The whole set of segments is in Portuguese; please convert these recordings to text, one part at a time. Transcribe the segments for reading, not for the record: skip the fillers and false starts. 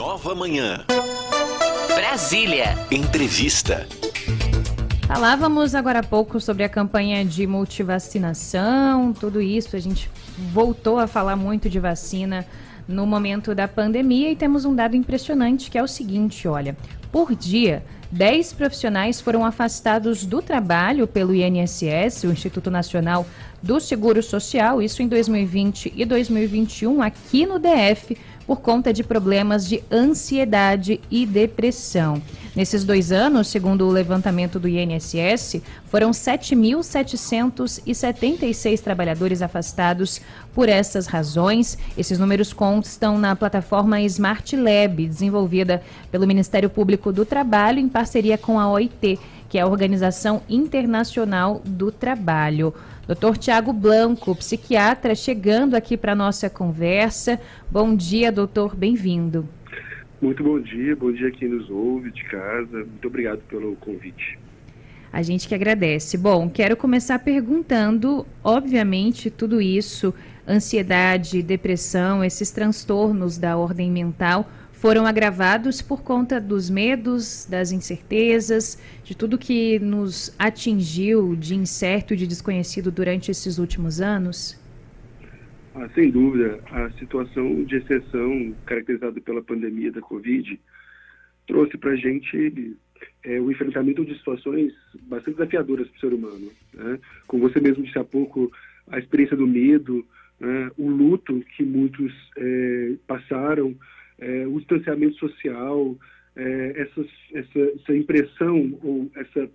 Nova Manhã. Brasília. Entrevista. Falávamos agora há pouco sobre a campanha de multivacinação, tudo isso. A gente voltou a falar muito de vacina no momento da pandemia e temos um dado impressionante que é o seguinte, olha, por dia, 10 profissionais foram afastados do trabalho pelo INSS, o Instituto Nacional do Seguro Social, isso em 2020 e 2021 aqui no DF, por conta de problemas de ansiedade e depressão. Nesses 2 anos, segundo o levantamento do INSS, foram 7.776 trabalhadores afastados por essas razões. Esses números constam na plataforma Smart Lab, desenvolvida pelo Ministério Público do Trabalho em parceria com a OIT, que é a Organização Internacional do Trabalho. Dr. Tiago Blanco, psiquiatra, chegando aqui para a nossa conversa. Bom dia, doutor, bem-vindo. Muito bom dia quem nos ouve de casa. Muito obrigado pelo convite. A gente que agradece. Bom, quero começar perguntando, obviamente, tudo isso, ansiedade, depressão, esses transtornos da ordem mental, foram agravados por conta dos medos, das incertezas, de tudo que nos atingiu de incerto e de desconhecido durante esses últimos anos? Sem dúvida, a situação de exceção caracterizada pela pandemia da Covid trouxe para a gente o enfrentamento de situações bastante desafiadoras para o ser humano, né? Como você mesmo disse há pouco, a experiência do medo, né? O luto que muitos passaram, o distanciamento social, essa impressão ou essa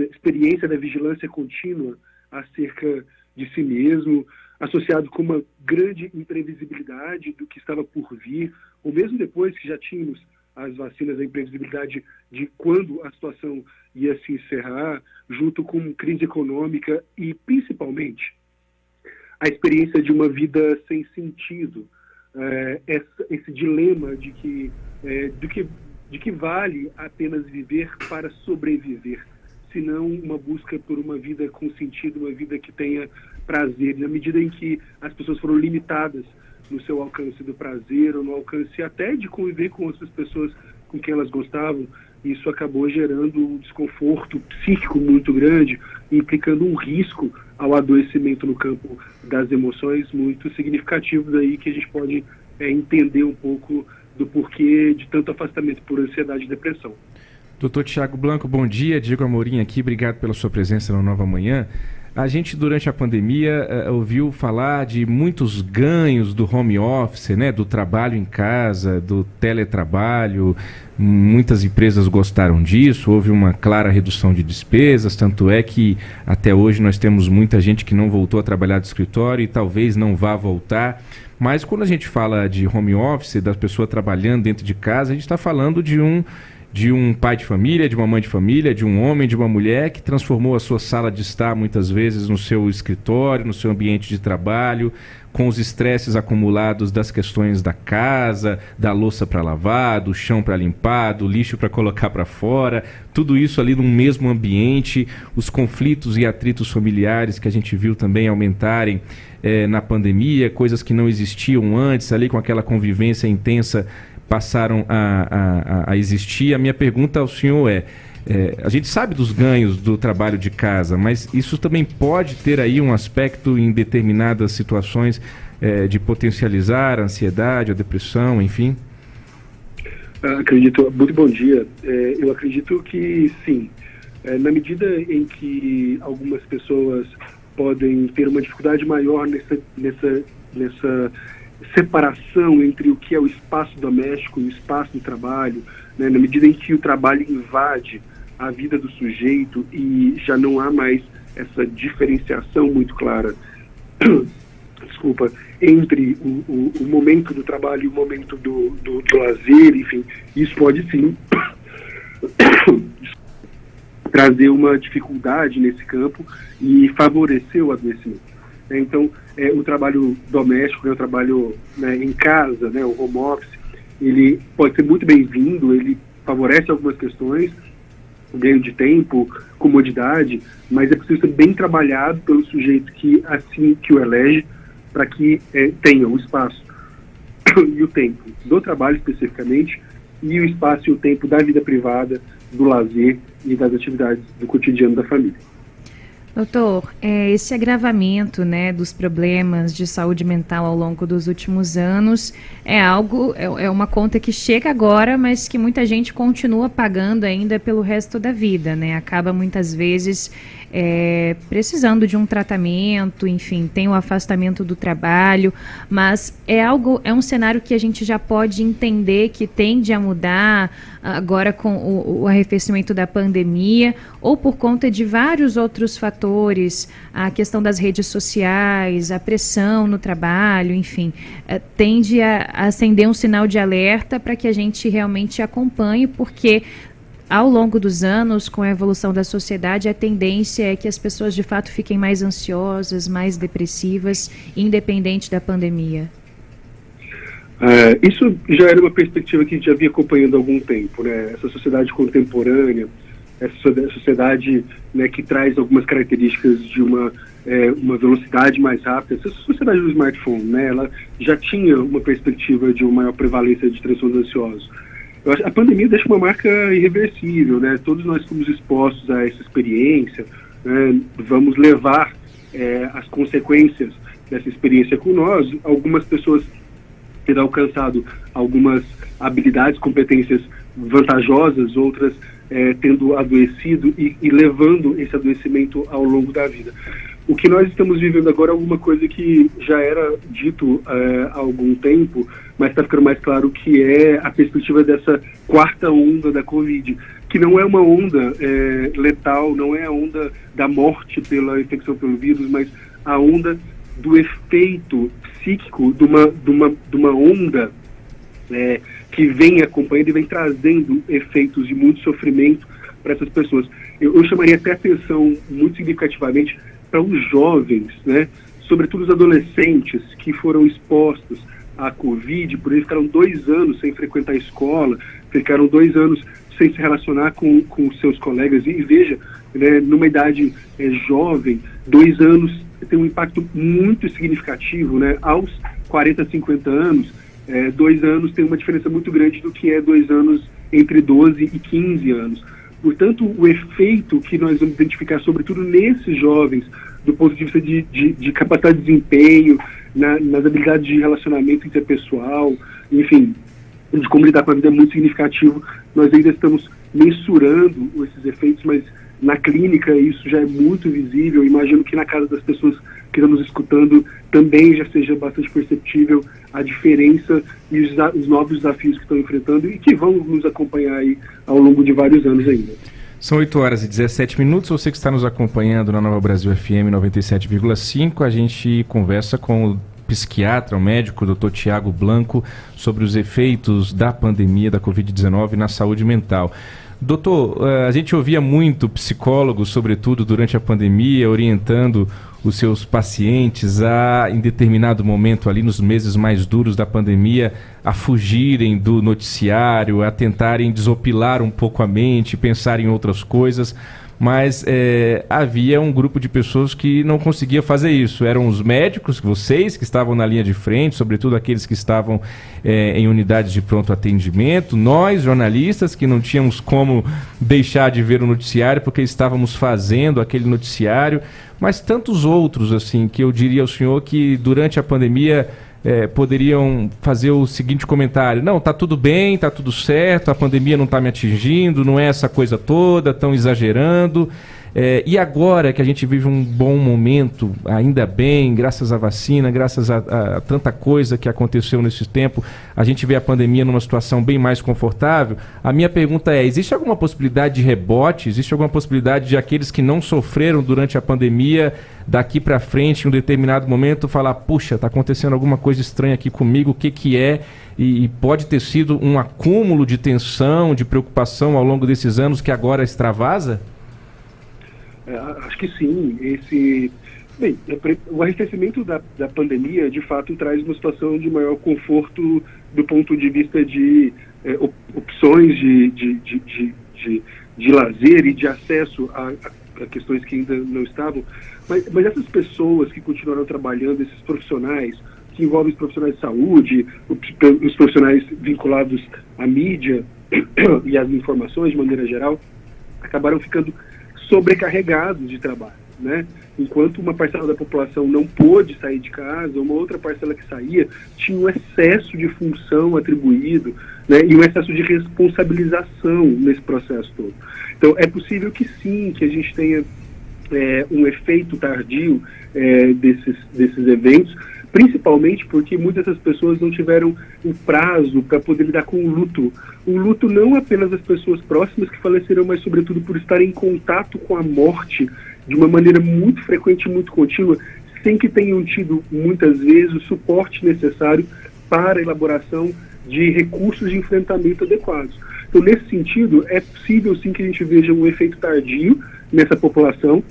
experiência da vigilância contínua acerca de si mesmo, associado com uma grande imprevisibilidade do que estava por vir, ou mesmo depois que já tínhamos as vacinas, a imprevisibilidade de quando a situação ia se encerrar, junto com crise econômica e, principalmente, a experiência de uma vida sem sentido, esse dilema de que vale apenas viver para sobreviver, se não uma busca por uma vida com sentido, uma vida que tenha prazer. Na medida em que as pessoas foram limitadas no seu alcance do prazer, ou no alcance até de conviver com outras pessoas com quem elas gostavam, isso acabou gerando um desconforto psíquico muito grande, implicando um risco ao adoecimento no campo das emoções muito significativos aí, que a gente pode entender um pouco do porquê de tanto afastamento por ansiedade e depressão. Doutor Tiago Blanco, bom dia. Diego Amorim aqui, obrigado pela sua presença no Nova Manhã. A gente, durante a pandemia, ouviu falar de muitos ganhos do home office, né, do trabalho em casa, do teletrabalho. Muitas empresas gostaram disso, houve uma clara redução de despesas, tanto é que até hoje nós temos muita gente que não voltou a trabalhar do escritório e talvez não vá voltar. Mas quando a gente fala de home office, da pessoa trabalhando dentro de casa, a gente está falando de um pai de família, de uma mãe de família, de um homem, de uma mulher que transformou a sua sala de estar muitas vezes no seu escritório, no seu ambiente de trabalho, com os estresses acumulados das questões da casa, da louça para lavar, do chão para limpar, do lixo para colocar para fora, tudo isso ali num mesmo ambiente, os conflitos e atritos familiares que a gente viu também aumentarem na pandemia, coisas que não existiam antes, ali com aquela convivência intensa, passaram a existir. A minha pergunta ao senhor a gente sabe dos ganhos do trabalho de casa, mas isso também pode ter aí um aspecto em determinadas situações de potencializar a ansiedade, a depressão, enfim? Muito bom dia. Eu acredito que sim. Na medida em que algumas pessoas podem ter uma dificuldade maior nessa separação entre o que é o espaço doméstico e o espaço do trabalho, né? Na medida em que o trabalho invade a vida do sujeito e já não há mais essa diferenciação muito clara entre o momento do trabalho e o momento do lazer, enfim, isso pode sim trazer uma dificuldade nesse campo e favorecer o adoecimento. Então, o trabalho doméstico, o trabalho, né, em casa, né, o home office, ele pode ser muito bem-vindo, ele favorece algumas questões, ganho de tempo, comodidade, mas é preciso ser bem trabalhado pelo sujeito que o elege para que tenha um espaço e o tempo do trabalho especificamente, e o espaço e o tempo da vida privada, do lazer e das atividades do cotidiano da família. Doutor, esse agravamento, né, dos problemas de saúde mental ao longo dos últimos anos é uma conta que chega agora, mas que muita gente continua pagando ainda pelo resto da vida, né? Acaba muitas vezes precisando de um tratamento, enfim, tem o afastamento do trabalho, mas é um cenário que a gente já pode entender que tende a mudar agora com o arrefecimento da pandemia, ou por conta de vários outros fatores, a questão das redes sociais, a pressão no trabalho, enfim, tende a acender um sinal de alerta para que a gente realmente acompanhe, porque ao longo dos anos, com a evolução da sociedade, a tendência é que as pessoas de fato fiquem mais ansiosas, mais depressivas, independente da pandemia. Isso já era uma perspectiva que a gente já vinha acompanhando há algum tempo, né? Essa sociedade contemporânea, essa sociedade, né, que traz algumas características de uma velocidade mais rápida. Essa sociedade do smartphone, né, ela já tinha uma perspectiva de uma maior prevalência de transtornos ansiosos. Eu acho, a pandemia deixa uma marca irreversível, né? Todos nós fomos expostos a essa experiência, né? Vamos levar as consequências dessa experiência com nós. Algumas pessoas terão alcançado algumas habilidades, competências vantajosas, outras tendo adoecido e levando esse adoecimento ao longo da vida. O que nós estamos vivendo agora é alguma coisa que já era dito há algum tempo, mas está ficando mais claro, que é a perspectiva dessa quarta onda da Covid, que não é uma onda letal, não é a onda da morte pela infecção pelo vírus, mas a onda do efeito psíquico de uma onda que vem acompanhando e vem trazendo efeitos de muito sofrimento para essas pessoas. Eu chamaria até atenção muito significativamente para os jovens, né? Sobretudo os adolescentes que foram expostos à Covid, por exemplo, ficaram 2 anos sem frequentar a escola, ficaram 2 anos sem se relacionar com seus colegas, e veja, né, numa idade jovem, 2 anos tem um impacto muito significativo, né? Aos 40, 50 anos, 2 anos tem uma diferença muito grande do que é 2 anos entre 12 e 15 anos. Portanto, o efeito que nós vamos identificar, sobretudo nesses jovens, do ponto de vista de capacidade de desempenho, nas habilidades de relacionamento interpessoal, enfim, de como lidar com a vida, é muito significativo. Nós ainda estamos mensurando esses efeitos, mas na clínica isso já é muito visível. Imagino que na casa das pessoas que estamos escutando também já seja bastante perceptível a diferença e os novos desafios que estão enfrentando e que vão nos acompanhar aí ao longo de vários anos ainda. São 8h17. Você que está nos acompanhando na Nova Brasil FM 97,5, a gente conversa com o psiquiatra, o médico, o Dr. Tiago Blanco, sobre os efeitos da pandemia da Covid-19 na saúde mental. Doutor, a gente ouvia muito psicólogos, sobretudo durante a pandemia, orientando os seus pacientes a, em determinado momento ali nos meses mais duros da pandemia, a fugirem do noticiário, a tentarem desopilar um pouco a mente, pensar em outras coisas, mas havia um grupo de pessoas que não conseguia fazer isso. Eram os médicos, vocês que estavam na linha de frente, sobretudo aqueles que estavam em unidades de pronto atendimento, nós, jornalistas, que não tínhamos como deixar de ver o noticiário porque estávamos fazendo aquele noticiário, mas tantos outros, assim, que eu diria ao senhor que durante a pandemia poderiam fazer o seguinte comentário: não, tá tudo bem, tá tudo certo, a pandemia não está me atingindo, não é essa coisa toda, estão exagerando. E agora que a gente vive um bom momento, ainda bem, graças à vacina, graças a tanta coisa que aconteceu nesse tempo, a gente vê a pandemia numa situação bem mais confortável. A minha pergunta é: existe alguma possibilidade de rebote? Existe alguma possibilidade de aqueles que não sofreram durante a pandemia, daqui para frente, em um determinado momento, falar: puxa, está acontecendo alguma coisa estranha aqui comigo, o que é? E pode ter sido um acúmulo de tensão, de preocupação ao longo desses anos que agora extravasa? Acho que sim. O arrefecimento da pandemia, de fato, traz uma situação de maior conforto do ponto de vista de opções de lazer e de acesso a questões que ainda não estavam. Mas essas pessoas que continuaram trabalhando, esses profissionais, que envolvem os profissionais de saúde, os profissionais vinculados à mídia e às informações de maneira geral, acabaram ficando sobrecarregados de trabalho, né? Enquanto uma parcela da população não pôde sair de casa, uma outra parcela que saía tinha um excesso de função atribuído, né, e um excesso de responsabilização nesse processo todo. Então, é possível que sim, que a gente tenha um efeito tardio desses eventos, principalmente porque muitas das pessoas não tiveram um prazo para poder lidar com o luto. O luto não apenas das pessoas próximas que faleceram, mas sobretudo por estar em contato com a morte de uma maneira muito frequente e muito contínua, sem que tenham tido, muitas vezes, o suporte necessário para a elaboração de recursos de enfrentamento adequados. Então, nesse sentido, é possível sim que a gente veja um efeito tardio nessa população,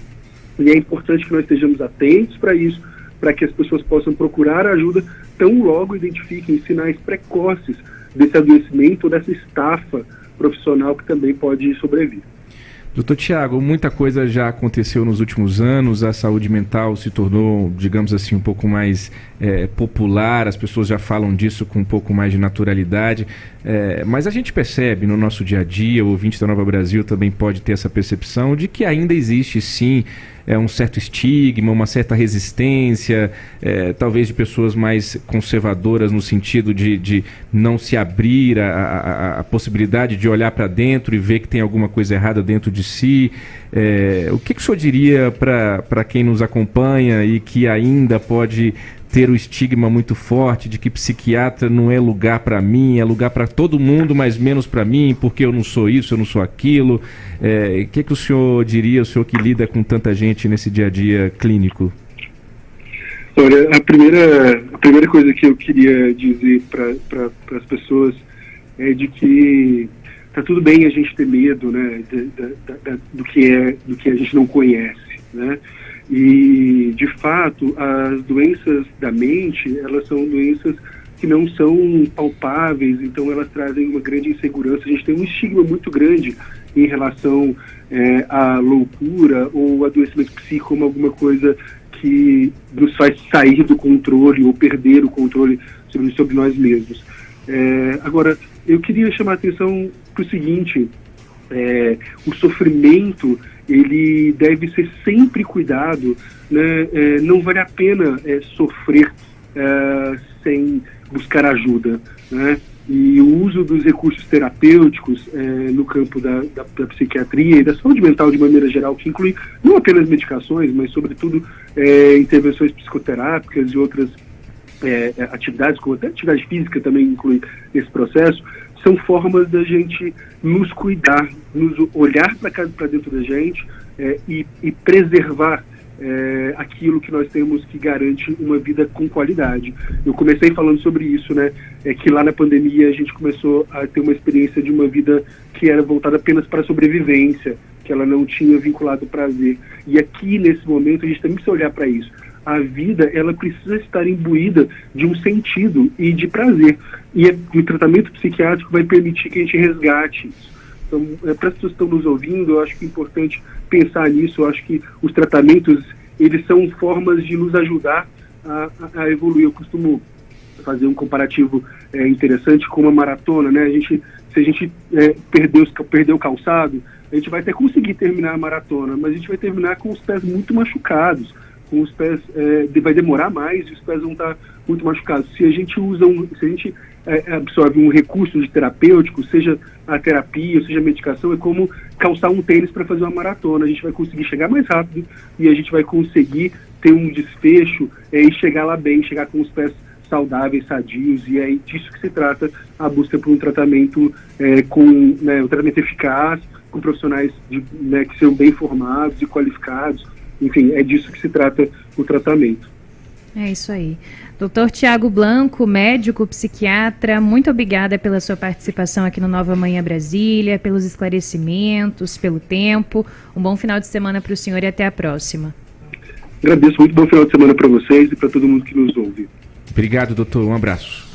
e é importante que nós estejamos atentos para isso, para que as pessoas possam procurar ajuda tão logo identifiquem sinais precoces desse adoecimento ou dessa estafa profissional que também pode sobrevir. Doutor Tiago, muita coisa já aconteceu nos últimos anos, a saúde mental se tornou, digamos assim, um pouco mais popular, as pessoas já falam disso com um pouco mais de naturalidade, mas a gente percebe no nosso dia a dia, o ouvinte da Nova Brasil também pode ter essa percepção de que ainda existe sim um certo estigma, uma certa resistência, talvez de pessoas mais conservadoras no sentido de não se abrir a possibilidade de olhar para dentro e ver que tem alguma coisa errada dentro de si. O que o senhor diria para quem nos acompanha e que ainda pode ter o estigma muito forte de que psiquiatra não é lugar para mim, é lugar para todo mundo, mas menos para mim, porque eu não sou isso, eu não sou aquilo? O que o senhor diria, o senhor que lida com tanta gente nesse dia a dia clínico? Olha, a primeira coisa que eu queria dizer para as pessoas é de que tá tudo bem a gente ter medo, né, do que a gente não conhece, né? E, de fato, as doenças da mente, elas são doenças que não são palpáveis, então elas trazem uma grande insegurança. A gente tem um estigma muito grande em relação à loucura ou adoecimento psíquico como alguma coisa que nos faz sair do controle ou perder o controle sobre nós mesmos. Agora, eu queria chamar a atenção para o seguinte: o sofrimento ele deve ser sempre cuidado, né? Não vale a pena sofrer sem buscar ajuda, né? E o uso dos recursos terapêuticos no campo da psiquiatria e da saúde mental de maneira geral, que inclui não apenas medicações, mas sobretudo intervenções psicoterápicas e outras atividades, como até atividade física também inclui esse processo, são formas da gente nos cuidar, nos olhar para dentro da gente e preservar aquilo que nós temos que garante uma vida com qualidade. Eu comecei falando sobre isso, né? Que lá na pandemia a gente começou a ter uma experiência de uma vida que era voltada apenas para a sobrevivência, que ela não tinha vinculado prazer. E aqui, nesse momento, a gente também precisa olhar para isso. A vida, ela precisa estar imbuída de um sentido e de prazer. E o tratamento psiquiátrico vai permitir que a gente resgate isso. Então, para as pessoas que estão nos ouvindo, eu acho que é importante pensar nisso. Eu acho que os tratamentos, eles são formas de nos ajudar a evoluir. Eu costumo fazer um comparativo interessante com uma maratona, né? Se a gente perder o calçado, a gente vai até conseguir terminar a maratona, mas a gente vai terminar com os pés muito machucados. Com os pés vai demorar mais e os pés vão estar muito machucados. Se a gente absorve um recurso de terapêutico, seja a terapia, seja a medicação, é como calçar um tênis para fazer uma maratona. A gente vai conseguir chegar mais rápido e a gente vai conseguir ter um desfecho e chegar lá bem, chegar com os pés saudáveis, sadios, e é disso que se trata a busca por um tratamento um tratamento eficaz, com profissionais que sejam bem formados e qualificados. Enfim, é disso que se trata o tratamento. É isso aí. Dr. Tiago Blanco, médico, psiquiatra, muito obrigada pela sua participação aqui no Nova Manhã Brasília, pelos esclarecimentos, pelo tempo. Um bom final de semana para o senhor e até a próxima. Agradeço, muito bom final de semana para vocês e para todo mundo que nos ouve. Obrigado, doutor. Um abraço.